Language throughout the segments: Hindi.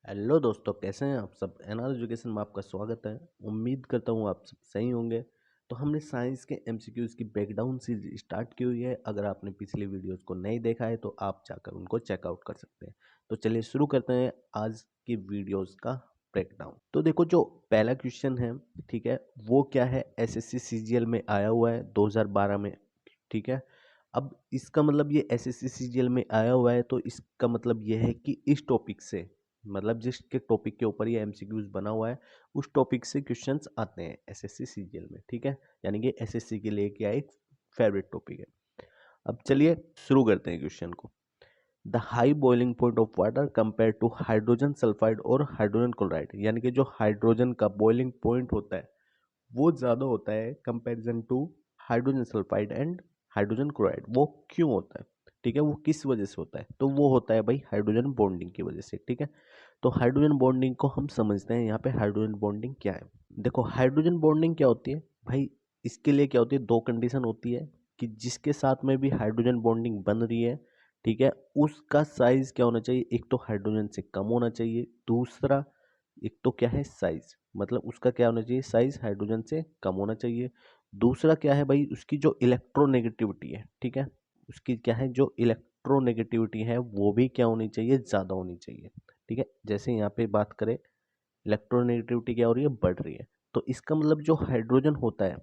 हेलो दोस्तों, कैसे हैं आप सब। एनआर एजुकेशन में आपका स्वागत है। उम्मीद करता हूँ आप सब सही होंगे। तो हमने साइंस के एमसीक्यूज की ब्रेकडाउन सीरीज स्टार्ट की हुई है। अगर आपने पिछली वीडियोस को नहीं देखा है तो आप जाकर उनको चेकआउट कर सकते हैं। तो चलिए शुरू करते हैं आज की वीडियोस का ब्रेकडाउन। तो देखो, जो पहला क्वेश्चन है, ठीक है, वो क्या है, एसएससी सीजीएल में आया हुआ है 2012 में। ठीक है, अब इसका मतलब ये एसएससी सीजीएल में आया हुआ है तो इसका मतलब ये है कि इस टॉपिक से, मतलब जिसके टॉपिक के ऊपर ये एमसीक्यूज बना हुआ है उस टॉपिक से क्वेश्चंस आते हैं एसएससी सीजीएल में। ठीक है, यानी कि एसएससी के लिए क्या एक फेवरेट टॉपिक है। अब चलिए शुरू करते हैं क्वेश्चन को। The high boiling point of water compare to hydrogen sulphide और हाइड्रोजन क्लोराइड, यानी कि जो हाइड्रोजन का बॉइलिंग पॉइंट होता है वो ज़्यादा होता है comparison to hydrogen sulphide and hydrogen chloride. वो क्यों होता है, ठीक है, वो किस वजह से होता है, तो वो होता है भाई हाइड्रोजन बॉन्डिंग की वजह से। ठीक है, तो हाइड्रोजन बॉन्डिंग को हम समझते हैं। यहाँ पे हाइड्रोजन बॉन्डिंग क्या है, देखो हाइड्रोजन बॉन्डिंग क्या होती है भाई। इसके लिए क्या होती है, दो कंडीशन होती है कि जिसके साथ में भी हाइड्रोजन बॉन्डिंग बन रही है, ठीक है, उसका साइज क्या होना चाहिए, एक तो हाइड्रोजन से कम होना चाहिए, दूसरा एक तो क्या है साइज, मतलब उसका क्या होना चाहिए, साइज हाइड्रोजन से कम होना चाहिए। दूसरा क्या है भाई, उसकी जो इलेक्ट्रोनेगेटिविटी है, ठीक है, उसकी क्या है जो इलेक्ट्रोनेगेटिविटी है वो भी क्या होनी चाहिए, ज़्यादा होनी चाहिए। ठीक है, जैसे यहाँ पे बात करें इलेक्ट्रोनेगेटिविटी क्या हो रही है, बढ़ रही है, तो इसका मतलब जो हाइड्रोजन होता है,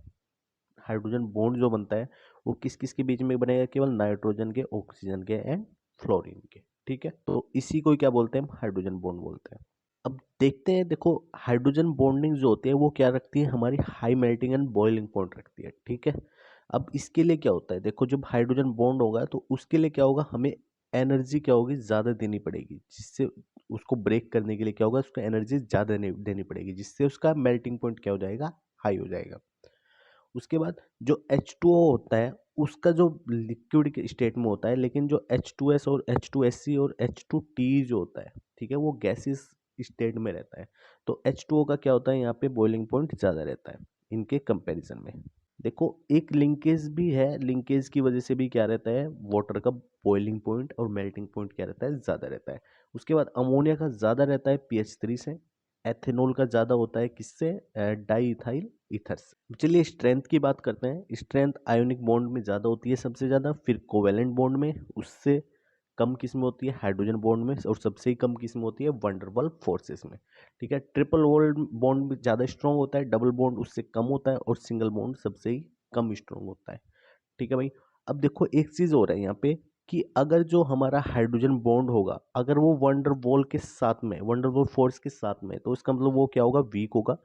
हाइड्रोजन बॉन्ड जो बनता है वो किस किस के बीच में बनेगा, केवल नाइट्रोजन के, ऑक्सीजन के एंड फ्लोरीन के। ठीक है, तो इसी को क्या बोलते हैं, हम हाइड्रोजन बॉन्ड बोलते हैं। अब देखते हैं, देखो हाइड्रोजन बॉन्डिंग जो होती है वो क्या रखती है, हमारी high melting and boiling point रखती है। ठीक है, अब इसके लिए क्या होता है, देखो जब हाइड्रोजन बॉन्ड होगा तो उसके लिए क्या होगा, हमें एनर्जी क्या होगी, ज़्यादा देनी पड़ेगी, जिससे उसको ब्रेक करने के लिए क्या होगा, उसको एनर्जी ज़्यादा देनी पड़ेगी, जिससे उसका मेल्टिंग पॉइंट क्या हो जाएगा, हाई हो जाएगा। उसके बाद जो H2O होता है उसका जो लिक्विड के स्टेट में होता है, लेकिन जो H2S और H2SC और H2T जो होता है, ठीक है, वो गैसेस स्टेट में रहता है। तो H2O का क्या होता है, यहाँ पे बॉइलिंग पॉइंट ज़्यादा रहता है इनके कंपैरिजन में। देखो एक लिंकेज भी है, लिंकेज की वजह से भी क्या रहता है, वाटर का बॉइलिंग पॉइंट और मेल्टिंग पॉइंट क्या रहता है, ज़्यादा रहता है। उसके बाद अमोनिया का ज़्यादा रहता है pH 3 से। एथेनॉल का ज़्यादा होता है किससे, डाई इथाइल ईथर से। चलिए स्ट्रेंथ की बात करते हैं। स्ट्रेंथ आयोनिक बॉन्ड में ज़्यादा होती है सबसे ज़्यादा, फिर कोवेलेंट बॉन्ड में उससे कम किस्म होती है हाइड्रोजन बॉन्ड में, और सबसे ही कम किस्म होती है वंडरवॉल फोर्सेस में। ठीक है, ट्रिपल वॉल्ड बॉन्ड में ज़्यादा स्ट्रॉन्ग होता है, डबल बॉन्ड उससे कम होता है, और सिंगल बॉन्ड सबसे ही कम स्ट्रॉन्ग होता है। ठीक है भाई, अब देखो एक चीज़ हो रहा है यहाँ पे कि अगर जो हमारा हाइड्रोजन बॉन्ड होगा, अगर वो वंडर वॉल के साथ में, वंडर वॉल फोर्स के साथ में, तो इसका मतलब वो क्या होगा, वीक होगा।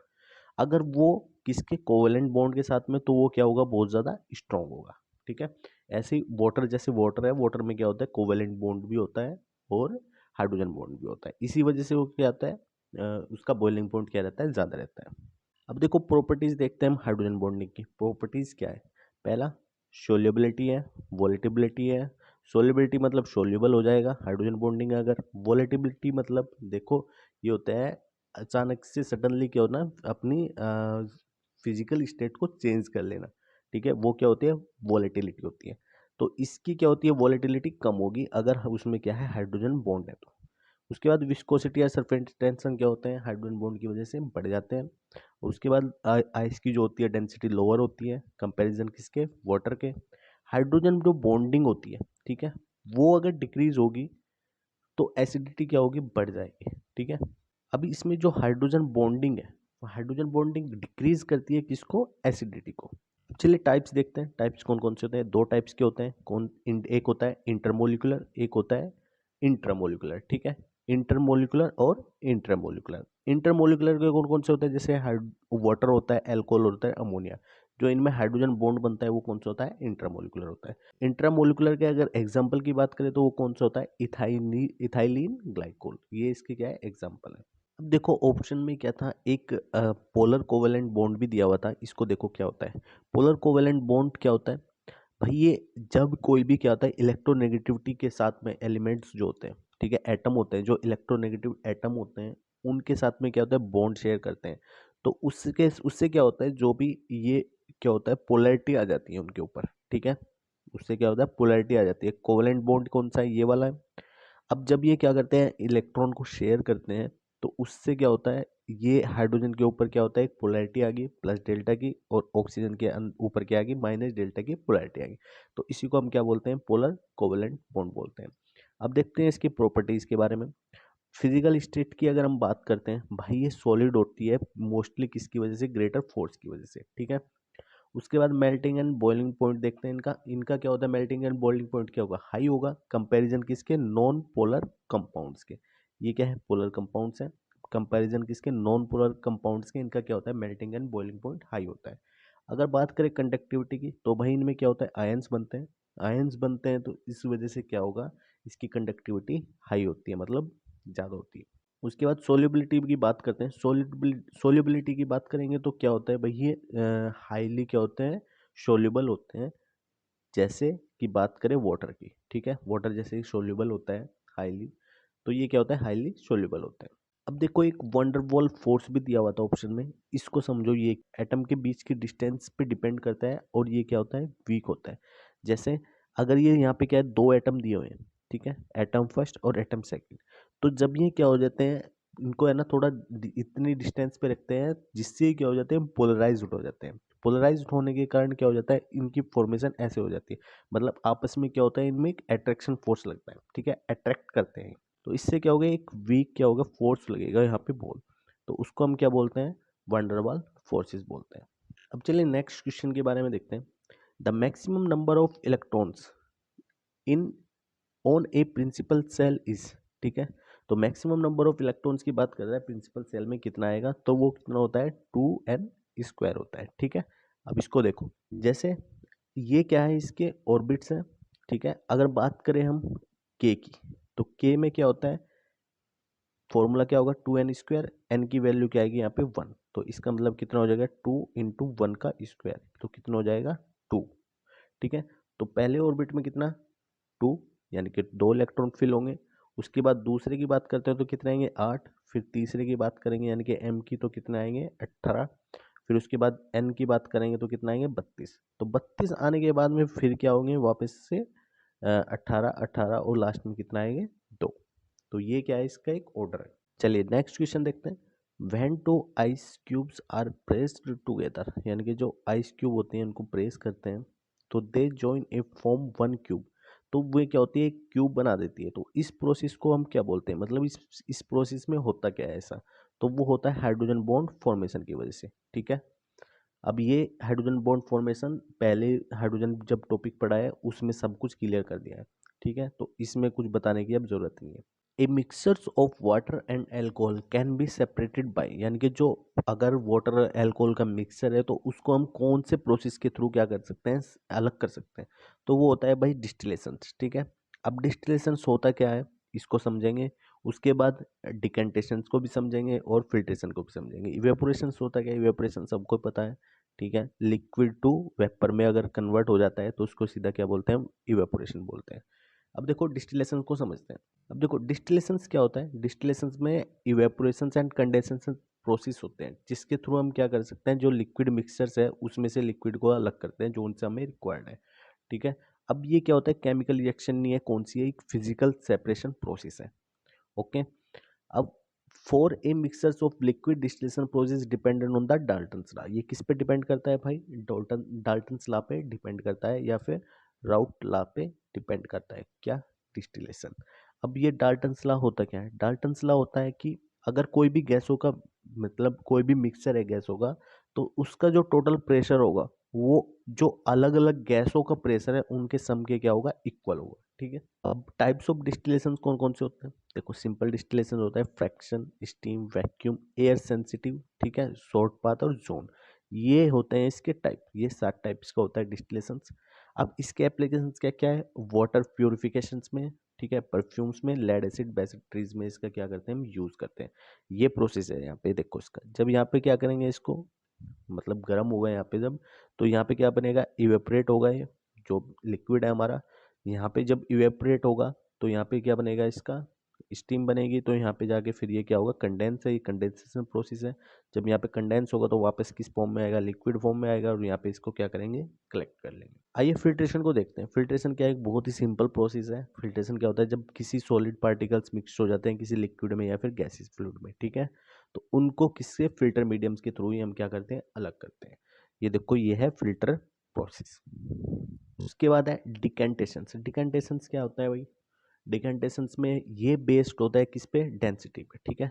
अगर वो किसके कोवेलेंट बॉन्ड के साथ में, तो वो क्या होगा, बहुत ज़्यादा स्ट्रांग होगा। ठीक है, ऐसे ही वाटर, जैसे वाटर है, वाटर में क्या होता है, कोवेलेंट बॉन्ड भी होता है और हाइड्रोजन बॉन्ड भी होता है, इसी वजह से वो क्या आता है, उसका बॉइलिंग पॉइंट क्या रहता है, ज़्यादा रहता है। अब देखो प्रॉपर्टीज देखते हैं हम हाइड्रोजन बॉन्डिंग की। प्रॉपर्टीज क्या है, पहला सोल्युबिलिटी है, वोलेटिलिटी है। सोल्युबिलिटी मतलब सोल्यूबल हो जाएगा हाइड्रोजन बॉन्डिंग अगर। वोलेटिलिटी मतलब देखो ये होता है अचानक से सडनली क्या होना, अपनी फिजिकल स्टेट को चेंज कर लेना। ठीक है, वो क्या होती है, वोलेटिलिटी होती है। तो इसकी क्या होती है, वोलेटिलिटी कम होगी अगर उसमें क्या है, हाइड्रोजन बॉन्ड है तो। उसके बाद विस्कोसिटी या सरफेस टेंशन क्या होते हैं, हाइड्रोजन बॉन्ड की वजह से बढ़ जाते हैं। उसके बाद आइस की जो होती है डेंसिटी लोअर होती है कंपैरिजन किसके, वाटर के। हाइड्रोजन जो बॉन्डिंग होती है, ठीक है, वो अगर डिक्रीज होगी तो एसिडिटी क्या होगी, बढ़ जाएगी। ठीक है, अभी इसमें जो हाइड्रोजन बॉन्डिंग है, वो हाइड्रोजन बॉन्डिंग डिक्रीज करती है किसको, एसिडिटी को। चलिए टाइप्स देखते हैं, टाइप्स कौन कौन से होते हैं। दो टाइप्स के होते हैं, एक होता है इंटरमोलिकुलर, एक होता है इंट्रामोलिकुलर। ठीक है, इंटरमोलिकुलर और इंट्रामोलिकुलर। इंटरमोलिकुलर के कौन कौन से होते हैं, जैसे वाटर होता है, अल्कोहल होता है, अमोनिया। जो इनमें हाइड्रोजन बॉन्ड बनता है वो कौन सा होता है, इंट्रामोलिकुलर होता है। इंट्रामोलिकुलर के अगर एग्जाम्पल की बात करें तो वो कौन सा होता है, इथाइलिन ग्लाइकोल, ये इसके क्या है, एग्जाम्पल है। अब देखो ऑप्शन में क्या था, एक पोलर कोवेलेंट बॉन्ड भी दिया हुआ था, इसको देखो क्या होता है। पोलर कोवेलेंट बॉन्ड क्या होता है भाई, ये जब कोई भी क्या होता है, इलेक्ट्रोनेगेटिविटी के साथ में एलिमेंट्स जो होते हैं, ठीक है, एटम होते हैं, जो इलेक्ट्रोनेगेटिव एटम होते हैं उनके साथ में क्या होता है, बॉन्ड शेयर करते हैं। तो उसके उससे क्या होता है, जो भी ये क्या होता है, पोलैरिटी आ जाती है उनके ऊपर। ठीक है, उससे क्या होता है, पोलैरिटी आ जाती है। कोवेलेंट बॉन्ड कौन सा है, ये वाला है। अब जब ये क्या करते हैं, इलेक्ट्रॉन को शेयर करते हैं, तो उससे क्या होता है, ये हाइड्रोजन के ऊपर क्या होता है, एक पोलैरिटी आ गई प्लस डेल्टा की, और ऑक्सीजन के ऊपर क्या आ गई, माइनस डेल्टा की पोलैरिटी आ गई। तो इसी को हम क्या बोलते हैं, पोलर कोवेलेंट बॉन्ड बोलते हैं। अब देखते हैं इसकी प्रॉपर्टीज के बारे में। फिजिकल स्टेट की अगर हम बात करते हैं भाई, ये सॉलिड होती है मोस्टली किसकी वजह से, ग्रेटर फोर्स की वजह से, ठीक है। उसके बाद मेल्टिंग एंड बॉइलिंग पॉइंट देखते हैं इनका। इनका क्या होता है, मेल्टिंग एंड बॉइलिंग पॉइंट क्या होगा, हाई होगा कंपैरिजन किसके, नॉन पोलर कंपाउंड्स के। ये क्या है, पोलर कंपाउंड्स हैं, कंपैरिजन किसके, नॉन पोलर कंपाउंड्स के। इनका क्या होता है, melting and boiling point high होता है। अगर बात करें कंडक्टिविटी की, तो भाई इनमें क्या होता है, आयंस बनते हैं। आयंस बनते हैं तो इस वजह से क्या होगा, इसकी कंडक्टिविटी हाई होती है, मतलब ज़्यादा होती है। उसके बाद सोल्यूबिलिटी की बात करते हैं। सोल्यूबिलिटी की बात करेंगे तो क्या होता है भाई, ये हाईली क्या होते हैं, सोल्यूबल होते हैं। जैसे कि बात करें वाटर की, ठीक है, वाटर जैसे ही सोल्यूबल होता है हाईली, तो ये क्या होता है, हाईली सोल्यूबल होता है। अब देखो एक वंडरवॉल फोर्स भी दिया हुआ था ऑप्शन में, इसको समझो। ये एटम के बीच की डिस्टेंस पे डिपेंड करता है, और ये क्या होता है, वीक होता है। जैसे अगर ये यहाँ पे क्या है, दो एटम दिए हुए हैं, ठीक है, एटम फर्स्ट और एटम सेकंड। तो जब ये क्या हो जाते हैं, इनको है ना थोड़ा इतनी डिस्टेंस पे रखते हैं, जिससे ये क्या हो जाते हैं, पोलराइज्ड हो जाते हैं। पोलराइज्ड होने के कारण क्या हो जाता है, इनकी फॉर्मेशन ऐसे हो जाती है, मतलब आपस में क्या होता है, इनमें एक अट्रैक्शन फोर्स लगता है, ठीक है, अट्रैक्ट करते हैं। तो इससे क्या होगा, एक वीक क्या होगा, फोर्स लगेगा यहाँ पे बॉल। तो उसको हम क्या बोलते हैं, वंडरवॉल फोर्सेस बोलते हैं। अब चलिए नेक्स्ट क्वेश्चन के बारे में देखते हैं। The maximum number of electrons in on a principal shell is, ठीक है। तो मैक्सिमम नंबर ऑफ इलेक्ट्रॉन्स की बात कर रहा है, प्रिंसिपल सेल में कितना आएगा, तो वो कितना होता है, 2n² होता है, ठीक है। अब इसको देखो, जैसे ये क्या है, इसके ऑर्बिट्स हैं, ठीक है। अगर बात करें हम के की, तो के में क्या होता है, फॉर्मूला क्या होगा, 2n², एन की वैल्यू क्या आएगी यहाँ पे 1। तो इसका मतलब कितना हो जाएगा, 2 × 1 का स्क्वायर, तो कितना हो जाएगा, 2, ठीक है। तो पहले ऑर्बिट में कितना, 2, यानी कि 2 इलेक्ट्रॉन फिल होंगे। उसके बाद दूसरे की बात करते हैं तो कितने आएंगे, 8। फिर तीसरे की बात करेंगे यानी कि एम की, तो कितने आएंगे, 18। फिर उसके बाद एन की बात करेंगे तो कितना आएंगे, 32। तो 32 आने के बाद में फिर क्या होंगे, वापस से 18, 18, और लास्ट में कितना आएंगे, 2। तो ये क्या है, इसका एक ऑर्डर है। चलिए नेक्स्ट क्वेश्चन देखते हैं। When two ice cubes are pressed together, यानी कि जो आइस क्यूब होते हैं उनको प्रेस करते हैं, तो they join A form one cube. तो वे क्या होती है, एक क्यूब बना देती है। तो इस प्रोसेस को हम क्या बोलते हैं, मतलब इस प्रोसेस में होता क्या है ऐसा, तो वो होता है हाइड्रोजन बॉन्ड फॉर्मेशन की वजह से, ठीक है। अब ये हाइड्रोजन बॉन्ड फॉर्मेशन पहले हाइड्रोजन जब टॉपिक पढ़ा है उसमें सब कुछ क्लियर कर दिया है, ठीक है। तो इसमें कुछ बताने की अब जरूरत नहीं है। A mixtures of water and alcohol can be separated by, यानी कि जो अगर वाटर एल्कोहल का मिक्सचर है तो उसको हम कौन से प्रोसेस के थ्रू क्या कर सकते हैं, अलग कर सकते हैं। तो वो होता है भाई डिस्टिलेशन, ठीक है। अब डिस्टिलेशन होता क्या है, इसको समझेंगे। उसके बाद डिकेंटेशन को भी समझेंगे और फिल्ट्रेशन को भी समझेंगे। इवेपोरेशन होता क्या है, इवेपोरेशन सबको पता है, ठीक है। लिक्विड टू वेपर में अगर कन्वर्ट हो जाता है तो उसको सीधा क्या बोलते हैं, इवेपोरेशन बोलते हैं। अब देखो डिस्टिलेशन को समझते हैं। अब देखो डिस्टिलेशन क्या होता है, डिस्टिलेशन में इवेपोरेशन एंड कंडेंसेशन प्रोसेस होते हैं, जिसके थ्रू हम क्या कर सकते हैं, जो लिक्विड मिक्सचर्स है उसमें से लिक्विड को अलग करते हैं जो उनसे हमें रिक्वायर्ड है, ठीक है। अब ये क्या होता है, केमिकल रिएक्शन नहीं है, कौन सी है, एक फिजिकल सेपरेशन प्रोसेस है, ओके। अब for a mixtures of liquid distillation process dependent on the Dalton's law, ये किस पे डिपेंड करता है भाई, डाल्टन्स लॉ पे डिपेंड करता है, या फिर राउट लॉ पे डिपेंड करता है, क्या, डिस्टिलेशन। अब ये डाल्टन्स लॉ होता क्या है, डाल्टन्स लॉ होता है कि अगर कोई भी गैसों का, मतलब कोई भी मिक्सचर है गैसों का, तो उसका जो टोटल प्रेशर होगा वो जो अलग अलग गैसों का प्रेशर है उनके सम के क्या होगा, इक्वल होगा, ठीक है। अब टाइप्स ऑफ डिस्टिलेशन कौन कौन से होते हैं, देखो सिंपल डिस्टिलेशन होता है, fraction, steam, vacuum, air sensitive, ठीक है, शॉर्ट पाथ और जोन। ये होते हैं इसके टाइप, ये 7 टाइप्स का होता है डिस्टिलेशन। अब इसके एप्लीकेशंस क्या क्या है, वाटर प्योरिफिकेशंस में, ठीक है, परफ्यूम्स में, लेड एसिड बैटरीज में इसका क्या करते हैं, हम यूज करते हैं। ये प्रोसेस है यहाँ पे, देखो इसका जब यहाँ पे क्या करेंगे इसको, मतलब गर्म होगा यहाँ पे जब, तो यहाँ पे क्या बनेगा, इवेपरेट होगा ये जो लिक्विड है हमारा। यहाँ पे जब इवेपरेट होगा तो यहाँ पे क्या बनेगा इसका, स्टीम बनेगी तो यहाँ पे जाके फिर ये क्या होगा, कंडेंस है, ये कंडेंसेशन प्रोसेस है। जब यहाँ पे कंडेंस होगा तो वापस किस फॉर्म में आएगा, लिक्विड फॉर्म में आएगा, और यहाँ पे इसको क्या करेंगे, कलेक्ट कर लेंगे। आइए फिल्ट्रेशन को देखते हैं। फिल्ट्रेशन क्या है, एक बहुत ही सिंपल प्रोसेस है। फिल्ट्रेशन क्या होता है, जब किसी सॉलिड पार्टिकल्स मिक्स हो जाते हैं किसी लिक्विड में या फिर गैसियस फ्लूइड में, ठीक है, तो उनको किससे, फिल्टर मीडियम्स के थ्रू ही हम क्या करते हैं, अलग करते हैं। ये देखो, ये है फिल्टर प्रोसेस। उसके बाद है डिकेंटेशंस। डिकेंटेशंस क्या होता है भाई, डिकेंटेशंस में ये बेस्ड होता है किस पे, डेंसिटी पे, ठीक है,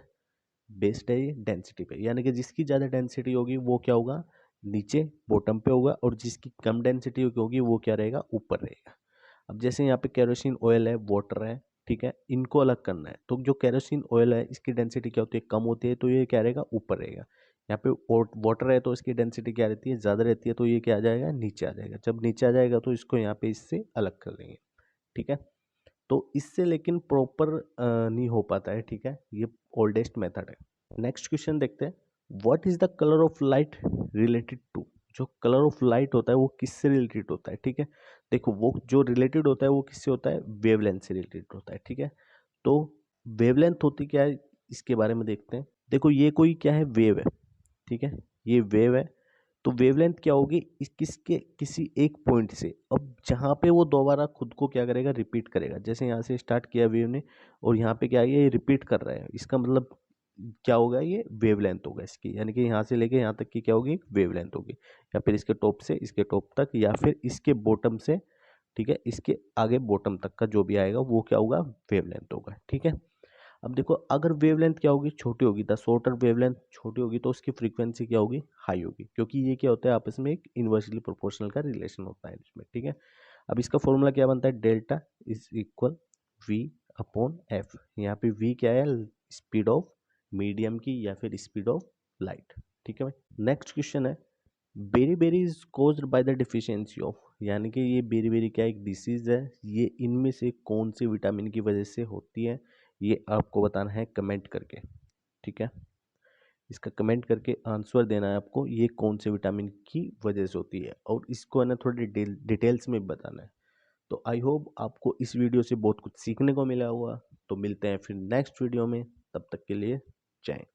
बेस्ड है ये डेंसिटी पे, यानी कि जिसकी ज़्यादा डेंसिटी होगी वो क्या होगा, नीचे बॉटम पे होगा, और जिसकी कम डेंसिटी होगी वो क्या रहेगा, ऊपर रहेगा। अब जैसे यहाँ पे केरोसिन ऑयल है, वाटर है, ठीक है, इनको अलग करना है, तो जो केरोसिन ऑयल है इसकी डेंसिटी क्या होती है, कम होती है, तो ये क्या रहेगा, ऊपर रहेगा। यहाँ पे वाटर है तो इसकी डेंसिटी क्या रहती है, ज़्यादा रहती है, तो ये क्या आ जाएगा, नीचे आ जाएगा। जब नीचे आ जाएगा तो इसको यहाँ पे इससे अलग कर देंगे, ठीक है। तो इससे लेकिन प्रॉपर नहीं हो पाता है, ठीक है, ये ओल्डेस्ट मेथड है। नेक्स्ट क्वेश्चन देखते हैं, what is the colour of light related to. जो कलर ऑफ लाइट होता है वो किससे रिलेटेड होता है, ठीक है, देखो वो जो रिलेटेड होता है वो किससे होता है, वेवलेंथ से रिलेटेड होता है, ठीक है। तो वेवलेंथ होती क्या है, इसके बारे में देखते हैं। देखो ये कोई क्या है, वेव है, ठीक है, ये वेव है। तो वेवलेंथ क्या होगी, इस किसके, किसी एक पॉइंट से, अब जहाँ पे वो दोबारा खुद को क्या करेगा, रिपीट करेगा। जैसे यहाँ से स्टार्ट किया वेव ने, और यहाँ पे क्या है, ये रिपीट कर रहा है, इसका मतलब क्या होगा, ये वेवलेंथ होगा इसकी, यानी कि यहाँ से लेके यहाँ तक की क्या होगी, वेवलेंथ होगी। या फिर इसके टॉप से इसके टॉप तक, या फिर इसके बॉटम से, ठीक है, इसके आगे बॉटम तक का जो भी आएगा वो क्या होगा, वेवलेंथ होगा, ठीक है। अब देखो, अगर वेवलेंथ क्या होगी, छोटी होगी, द शॉर्टर वेवलेंथ छोटी होगी, तो उसकी फ्रीक्वेंसी क्या होगी, हाई होगी, क्योंकि ये क्या होता है, आपस में एक इन्वर्सली प्रोपोर्शनल का रिलेशन होता है इसमें, ठीक है। अब इसका फॉर्मूला क्या बनता है, delta is equal V upon F. यहाँ पे वी क्या है, स्पीड ऑफ मीडियम की या फिर स्पीड ऑफ लाइट, ठीक है भाई। नेक्स्ट क्वेश्चन है, beri is caused by the deficiency of, यानी कि ये बेरी क्या एक डिसीज है, ये इनमें से कौन से विटामिन की वजह से होती है, ये आपको बताना है कमेंट करके, ठीक है। इसका कमेंट करके आंसर देना है आपको, ये कौन से विटामिन की वजह से होती है, और इसको है ना थोड़ी डिटेल्स में बताना है। तो आई होप आपको इस वीडियो से बहुत कुछ सीखने को मिला होगा। तो मिलते हैं फिर नेक्स्ट वीडियो में, तब तक के लिए जय हिंद।